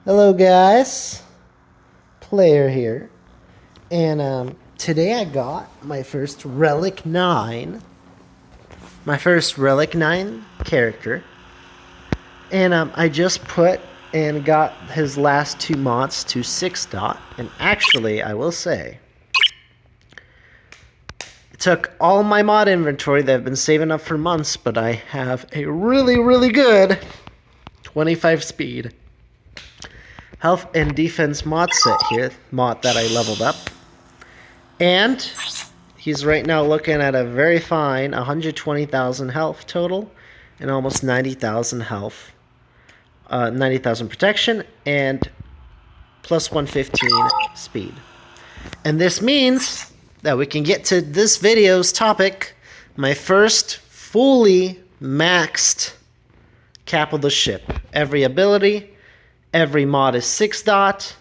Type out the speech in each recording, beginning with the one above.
Hello guys, Player here, and today I got my first Relic 9, character, and I just put and got his last two mods to 6 dot, and actually I will say, it took all my mod inventory that I've been saving up for months, but I have a really good 25 speed health and defense mod set here, mod that I leveled up. And he's right now looking at a very fine 120,000 health total and almost 90,000 health, 90,000 protection, and plus 115 speed. And this means that we can get to this video's topic, my first fully maxed capital ship. Every ability, every mod is 6 dot,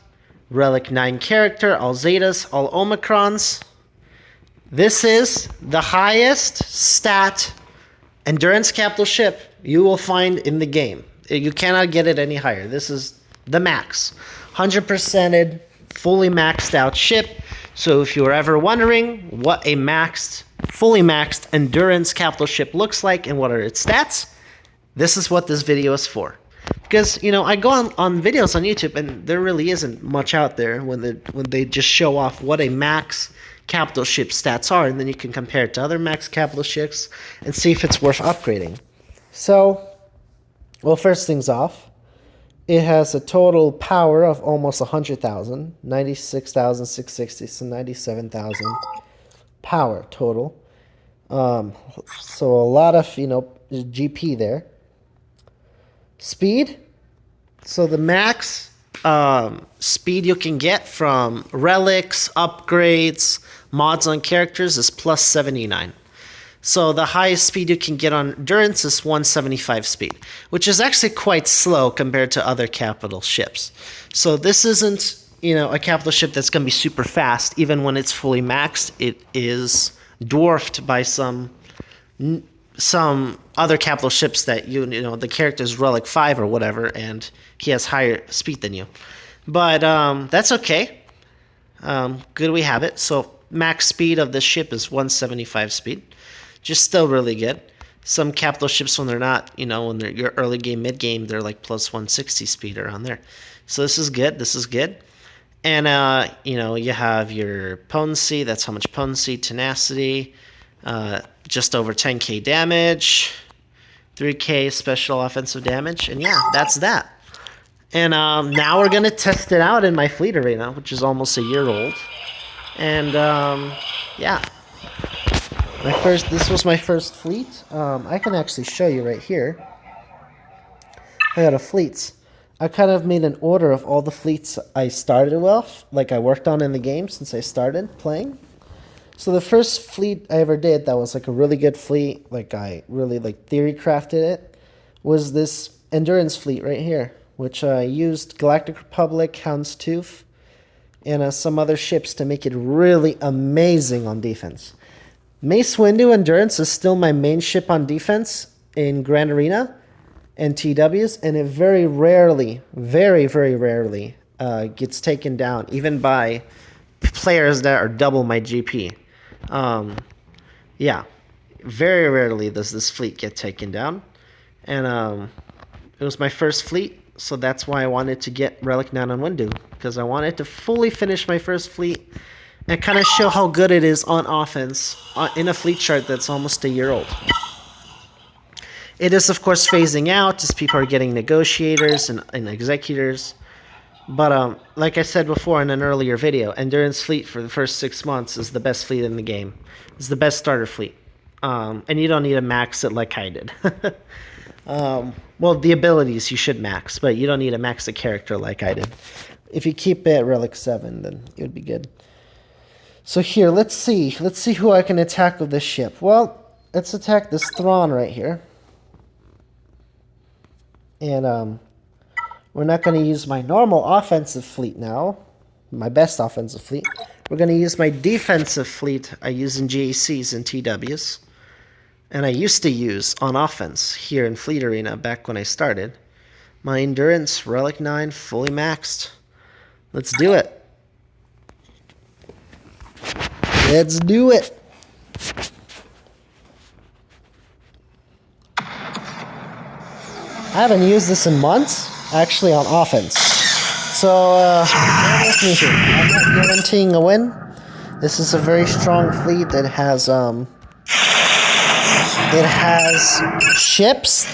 Relic 9 character, all Zetas, all Omicrons. This is the highest stat endurance capital ship you will find in the game. You cannot get it any higher. This is the max. 100%ed, fully maxed out ship. So if you were ever wondering what a fully maxed endurance capital ship looks like and what are its stats, this is what this video is for. Because, you know, I go on videos on YouTube and there really isn't much out there when they just show off what a max capital ship stats are, and then you can compare it to other max capital ships and see if it's worth upgrading. So, well, first things off, it has a total power of almost 100,000, 96,660, so 97,000 power total. So a lot of, GP there. Speed, so the max speed you can get from relics, upgrades, mods on characters is plus 79. So the highest speed you can get on endurance is 175 speed, which is actually quite slow compared to other capital ships. So this isn't, a capital ship that's going to be super fast. Even when it's fully maxed, it is dwarfed by some other capital ships that the character's Relic 5 or whatever, and he has higher speed than you. But that's okay. Good we have it. So max speed of this ship is 175 speed. Just still really good. Some capital ships, when they're not, when they're your early game, mid game, they're like plus 160 speed around there. So this is good. This is good. And, you have your potency. That's how much potency, tenacity, just over 10k damage, 3k special offensive damage, and yeah, that's that. And now we're gonna test it out in my fleet arena, which is almost a year old. And yeah, this was my first fleet. I can actually show you right here. I got a fleets. I kind of made an order of all the fleets I started with, like I worked on in the game since I started playing. So the first fleet I ever did that was like a really good fleet, like I really theory crafted it, was this endurance fleet right here, which I used Galactic Republic, Houndstooth, and some other ships to make it really amazing on defense. Mace Windu Endurance is still my main ship on defense in Grand Arena and TWs, and it very rarely gets taken down, even by players that are double my GP. Yeah, very rarely does this fleet get taken down, and it was my first fleet, so that's why I wanted to get Relic 9 on Windu, because I wanted to fully finish my first fleet and kind of show how good it is on offense in a fleet chart that's almost a year old. It is, of course, phasing out as people are getting negotiators and executors. But like I said before in an earlier video, Endurance Fleet for the first 6 months is the best fleet in the game. It's the best starter fleet. And you don't need to max it like I did. Well, the abilities you should max, but you don't need to max a character like I did. If you keep it at Relic 7, then it would be good. So here, let's see. Let's see who I can attack with this ship. Well, let's attack this Thrawn right here. And we're not going to use my normal offensive fleet now, my best offensive fleet. We're going to use my defensive fleet I use in GACs and TWs. And I used to use on offense here in Fleet Arena back when I started. My endurance, relic 9, fully maxed. Let's do it. Let's do it. I haven't used this in months, actually on offense. So, bear with me here. I'm not guaranteeing a win. This is a very strong fleet that has, it has ships,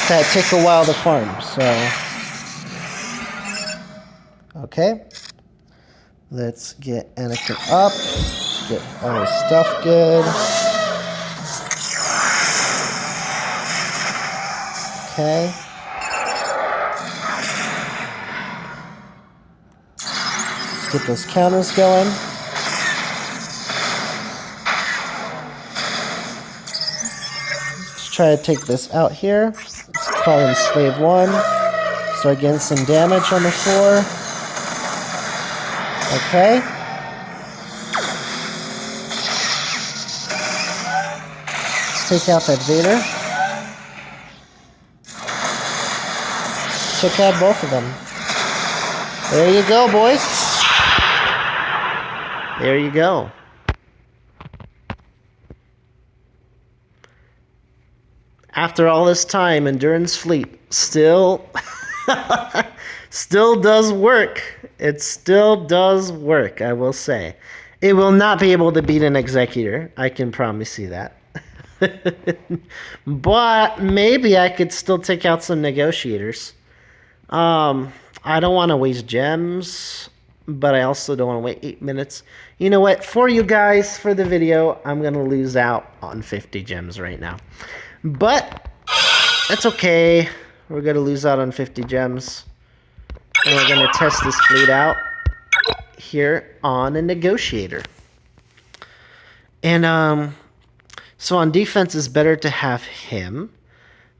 that take a while to farm, so. Okay. Let's get Anakin up. Let's get all his stuff good. Okay. Let's get those counters going. Let's try to take this out here. Let's call in Slave 1. Start getting some damage on the floor. Okay. Let's take out that Vader. Check out both of them. There you go, boys. There you go. After all this time, Endurance Fleet still still does work. It still does work, I will say. It will not be able to beat an Executor. I can promise you that. But maybe I could still take out some Negotiators. I don't want to waste gems, but I also don't want to wait 8 minutes. You know what? For you guys, for the video, I'm going to lose out on 50 gems right now. But that's okay. We're going to lose out on 50 gems. And we're going to test this fleet out here on a Negotiator. And, so on defense, it's better to have him.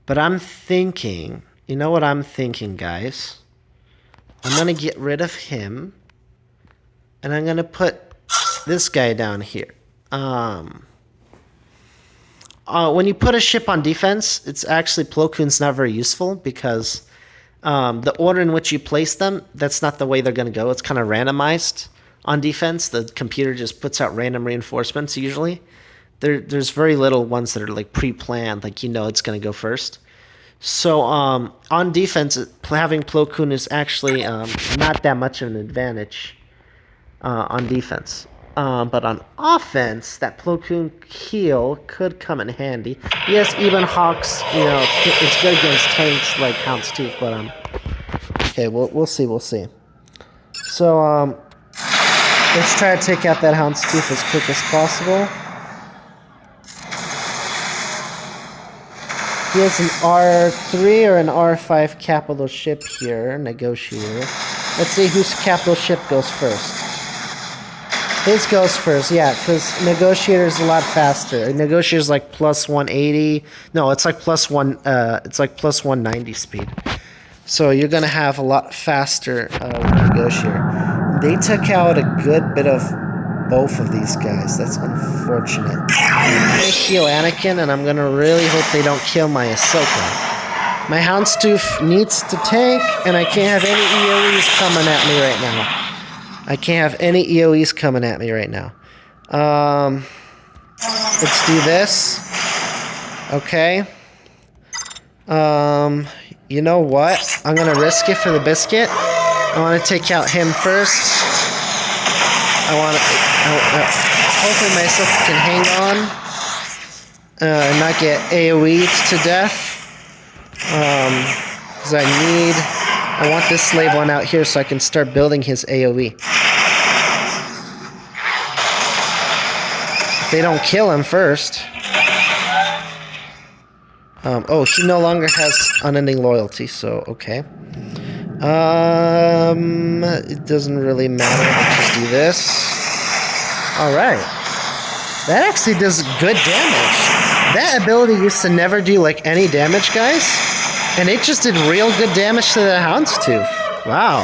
But I'm thinking... You know what I'm thinking, guys? I'm going to get rid of him. And I'm going to put this guy down here. When you put a ship on defense, it's actually Plo Koon's not very useful because the order in which you place them, that's not the way they're going to go. It's kind of randomized on defense. The computer just puts out random reinforcements usually. There's very little ones that are like pre-planned, like you know it's going to go first. So on defense, having Plo Koon is actually not that much of an advantage on defense. But on offense, that Plo Koon heal could come in handy. Yes, even Hawks, you know, it's good against tanks like Houndstooth, but okay, we'll see. So let's try to take out that Houndstooth as quick as possible. He has an R3 or an R5 capital ship here, Negotiator. Let's see whose capital ship goes first. His goes first, yeah, because Negotiator is a lot faster. Negotiator is like plus 180. No, it's like plus 190 speed. So you're gonna have a lot faster Negotiator. They took out a good bit of both of these guys. That's unfortunate. I'm gonna heal Anakin, and I'm gonna really hope they don't kill my Ahsoka. My Houndstooth needs to tank, and I can't have any EOEs coming at me right now. Let's do this. Okay. You know what? I'm gonna risk it for the biscuit. I want to take out him first. Hopefully my Ahsoka can hang on and not get AoE'd to death. Because I want this slave one out here so I can start building his AoE. If they don't kill him first. Oh, he no longer has unending loyalty, so okay. It doesn't really matter. Let's just do this. Alright. That actually does good damage. That ability used to never do like any damage, guys. And it just did real good damage to the Houndstooth. Wow.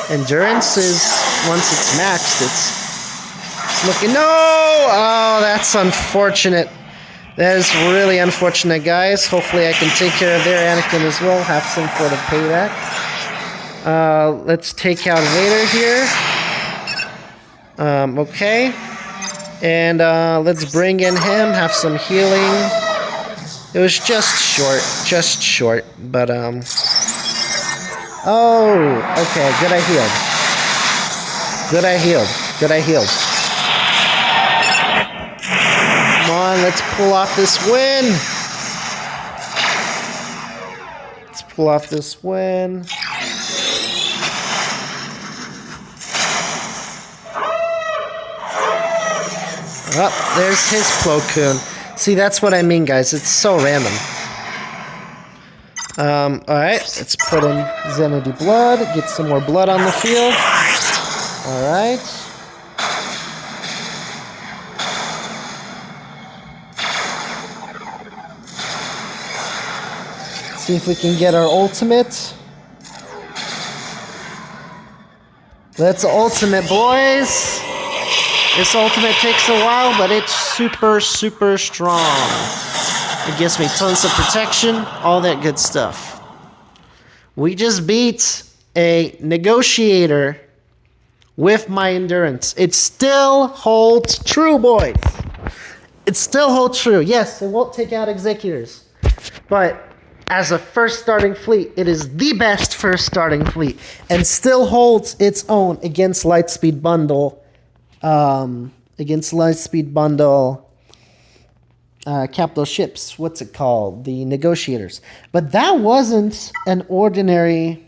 Endurance is, once it's maxed, it's looking... No! Oh, that's unfortunate. That is really unfortunate, guys. Hopefully I can take care of their Anakin as well. Have some sort of payback. Let's take out Vader here. Okay. And let's bring in him. Have some healing. It was just short. But, oh, okay. Good I healed. Come on, let's pull off this win. Oh, there's his Plo Koon. See, that's what I mean, guys. It's so random. Alright, let's put in Zenity Blood. Get some more blood on the field. Alright. See if we can get our ultimate. Let's ultimate, boys. This ultimate takes a while, but it's super strong. It gives me tons of protection, all that good stuff. We just beat a negotiator with my endurance. It still holds true, boys. It still holds true. Yes, it won't take out executors, but as a first starting fleet, it is the best first starting fleet and still holds its own against Lightspeed Bundle. Capital ships. What's it called? The negotiators. But that wasn't an ordinary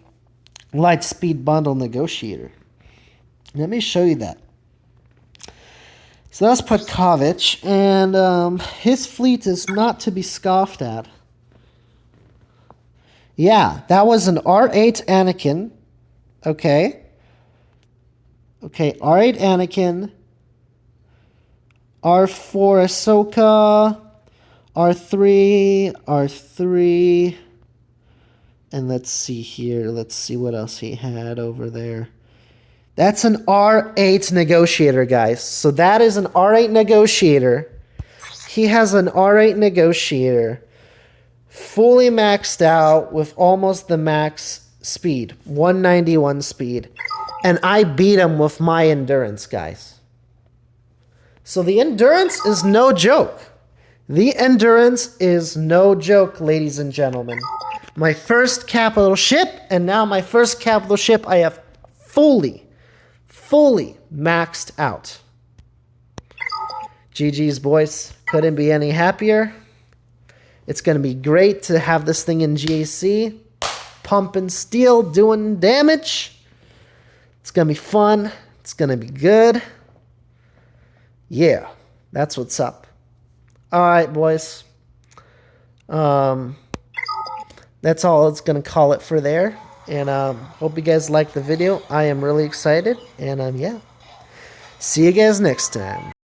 Lightspeed Bundle negotiator. Let me show you that. So let's put Kovich, and his fleet is not to be scoffed at. Yeah, that was an R8 Anakin. Okay, R8 Anakin, R4 Ahsoka, R3, and let's see here. Let's see what else he had over there. That's an R8 negotiator, guys. So that is an R8 negotiator. He has an R8 negotiator, fully maxed out with almost the max speed, 191 speed. And I beat him with my endurance, guys. So the endurance is no joke. The endurance is no joke, ladies and gentlemen. My first capital ship, and now my first capital ship I have fully maxed out. GG's, boys. Couldn't be any happier. It's going to be great to have this thing in GAC. Pumping steel, doing damage. It's going to be fun. It's going to be good. Yeah, that's what's up. All right, boys. That's all it's going to call it for there. And hope you guys liked the video. I am really excited. And yeah, see you guys next time.